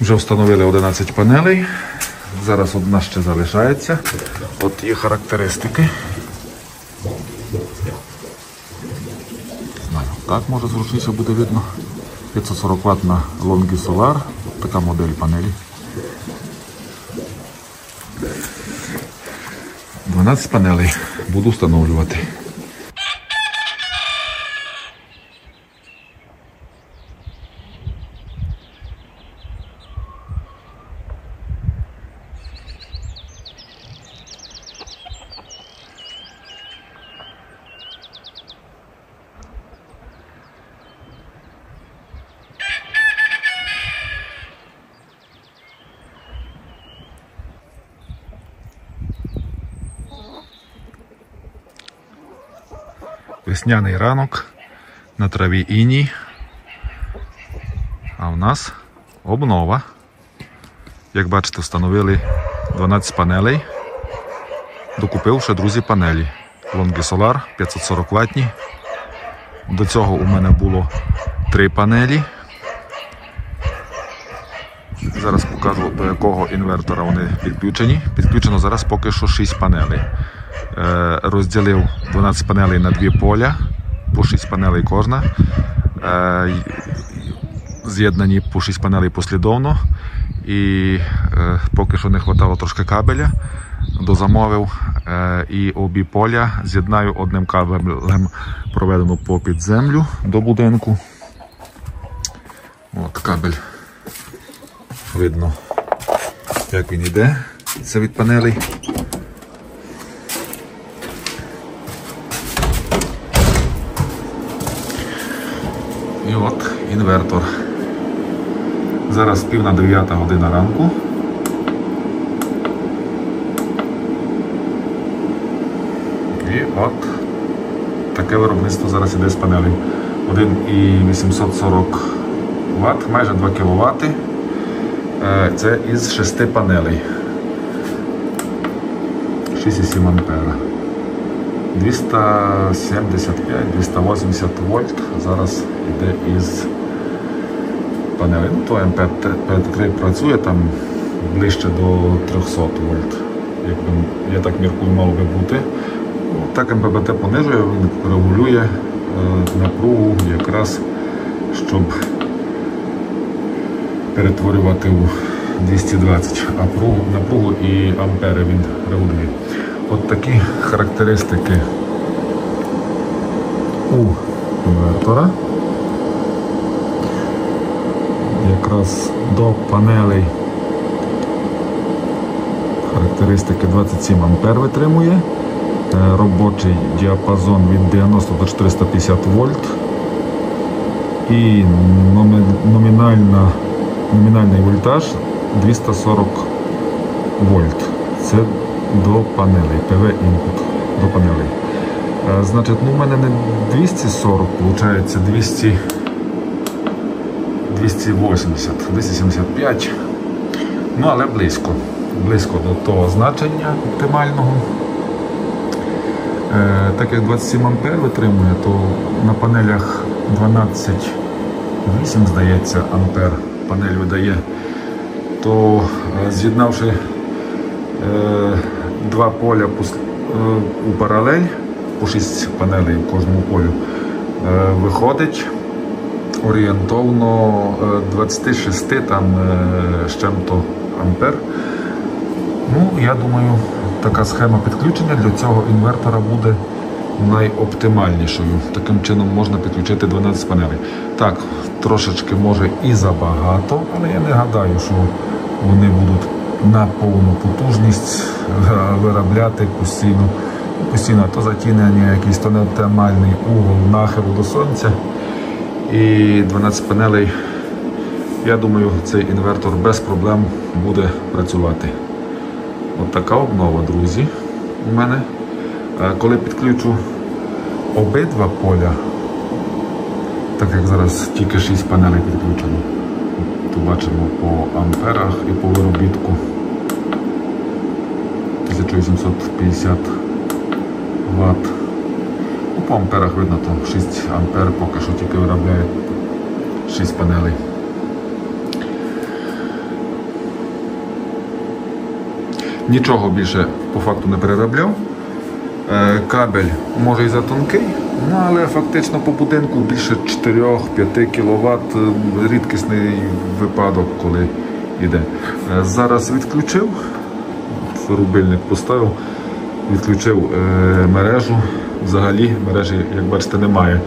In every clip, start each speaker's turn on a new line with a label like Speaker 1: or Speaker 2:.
Speaker 1: Вже встановили 11 панелей. Зараз одна ще залишається. От її характеристики. Знаю, так може зручніше буде видно. 540 Вт на Longi Solar. Така модель панелі. 12 панелей буду встановлювати. Весняний ранок, на траві іній, а в нас обнова. Як бачите, встановили 12 панелей, докупив ще, друзі, панелі. Longi Solar 540 ватні. До цього у мене було 3 панелі. Зараз покажу, до якого інвертора вони підключені. Підключено зараз поки що 6 панелей. Розділив 12 панелей на 2 поля, по 6 панелей кожна. З'єднані по 6 панелей послідовно. І поки що не вистачало трошки кабеля, дозамовив і обі поля з'єднаю одним кабелем, проведено попід землю до будинку. От кабель. Видно, як він йде. Це від панелей. І от інвертор. Зараз 8:30 година ранку. І от таке виробництво зараз іде з панелей. 1,840 Вт, майже 2 кВт. Це із 6 панелей. 6,7 ампера. 275-280 вольт зараз йде із панелей. Ну, то МП3 працює там ближче до 300 вольт. Якби, я так міркую, мало би бути. Так МПБТ понижує, він регулює напругу якраз, щоб перетворювати у 220 напругу і ампери він регулює. От такі характеристики у інвертора. Якраз до панелей характеристики 27 ампер витримує. Робочий діапазон від 90 до 450 вольт. І номінальний вольтаж 240 вольт. Це до панелей, PV-інпут до панелей. Значить, ну, в мене не 240, виходить 280, 275. Ну, але близько. Близько до того значення оптимального. Так як 27 ампер витримує, то на панелях 12,8, здається, ампер панель видає, то з'єднавши 2 поля у паралель, по 6 панелей в кожному полю, виходить орієнтовно 26 там з чим-то ампер. Ну, я думаю, така схема підключення для цього інвертора буде найоптимальнішою. Таким чином можна підключити 12 панелей. Так, трошечки може і забагато, але я не гадаю, що вони будуть на повну потужність виробляти постійно то затінення, якийсь то неоптимальний угол нахилу до сонця. І 12 панелей, я думаю, цей інвертор без проблем буде працювати. От така обнова, друзі, у мене. Коли підключу обидва поля, так як зараз тільки 6 панелей підключено, то бачимо по амперах і по виробітку 1850 Вт. Ну, по амперах видно, то 6 ампер поки що тільки виробляє 6 панелей. Нічого більше по факту не переробляв. Кабель може і затонкий, але фактично по будинку більше 4-5 кВт, рідкісний випадок, коли йде. Зараз відключив, рубильник поставив, відключив мережу. Взагалі мережі, як бачите, немає,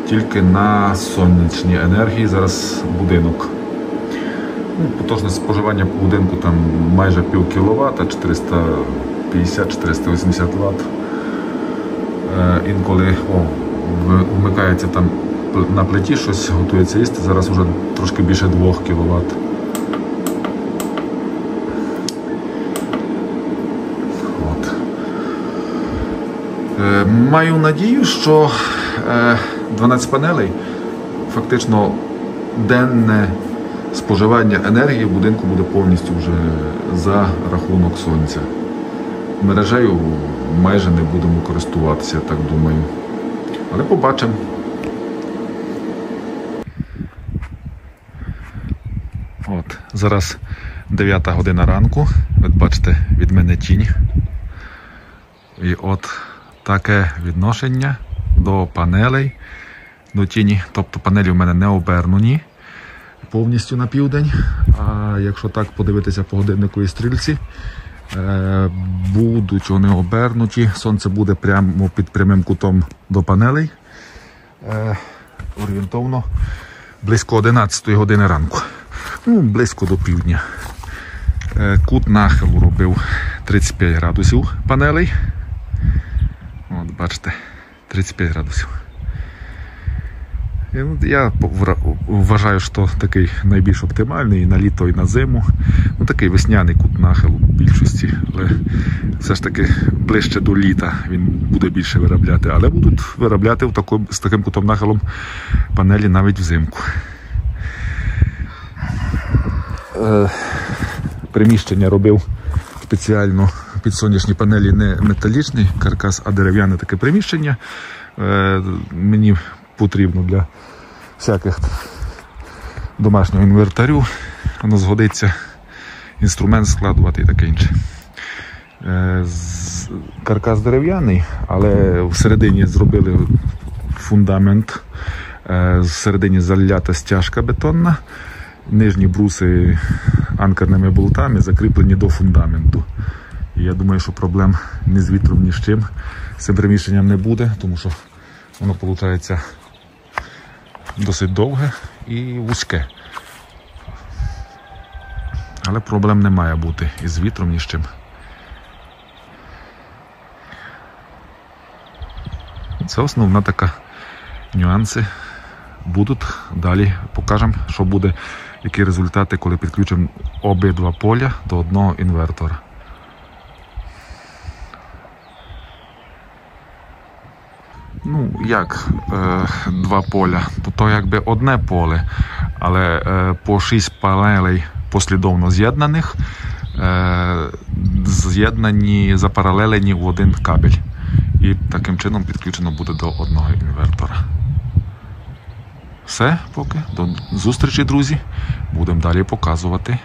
Speaker 1: тільки на сонячній енергії зараз будинок. Потужність споживання по будинку там майже пів кВт, 450-480 Вт. Інколи вмикається там на плиті, щось готується їсти, зараз вже трошки більше 2 кВт. Маю надію, що 12 панелей фактично денне споживання енергії в будинку буде повністю вже за рахунок сонця. Мережею майже не будемо користуватися, так думаю. Але побачимо. От, зараз 9 година ранку. Ви бачите, від мене тінь. І от таке відношення до панелей, до тіні. Тобто панелі в мене не обернені повністю на південь. А якщо так подивитися по годинниковій стрілці, будуть вони обернуті. Сонце буде прямо під прямим кутом до панелей. Орієнтовно близько 11 години ранку. Ну, близько до півдня. Кут нахилу робив 35 градусів панелей. От, бачите, 35 градусів. Я вважаю, що такий найбільш оптимальний і на літо, і на зиму. Ну, такий весняний кут нахилу в більшості. Але все ж таки ближче до літа він буде більше виробляти. Але будуть виробляти з таким кутом нахилом панелі навіть взимку. Приміщення робив спеціально під сонячні панелі, не металічний каркас, а дерев'яне таке приміщення. Мені потрібно для всяких домашнього інвентарю, воно згодиться, інструмент складувати і таке інше. Каркас дерев'яний, але всередині зробили фундамент, всередині залята стяжка бетонна, нижні бруси анкерними болтами закріплені до фундаменту. І я думаю, що проблем ні з вітром, ні з чим з цим приміщенням не буде, тому що воно виходить досить довге і вузьке. Але проблем не має бути і з вітром, ні з чим. Це основна така нюанси. Будуть. Далі покажемо, що буде, які результати, коли підключимо обидва поля до одного інвертора. Ну, як два поля? То якби одне поле, але по 6 панелей послідовно з'єднаних, з'єднані, запаралелені в один кабель. І таким чином підключено буде до одного інвертора. Все поки. До зустрічі, друзі. Будемо далі показувати.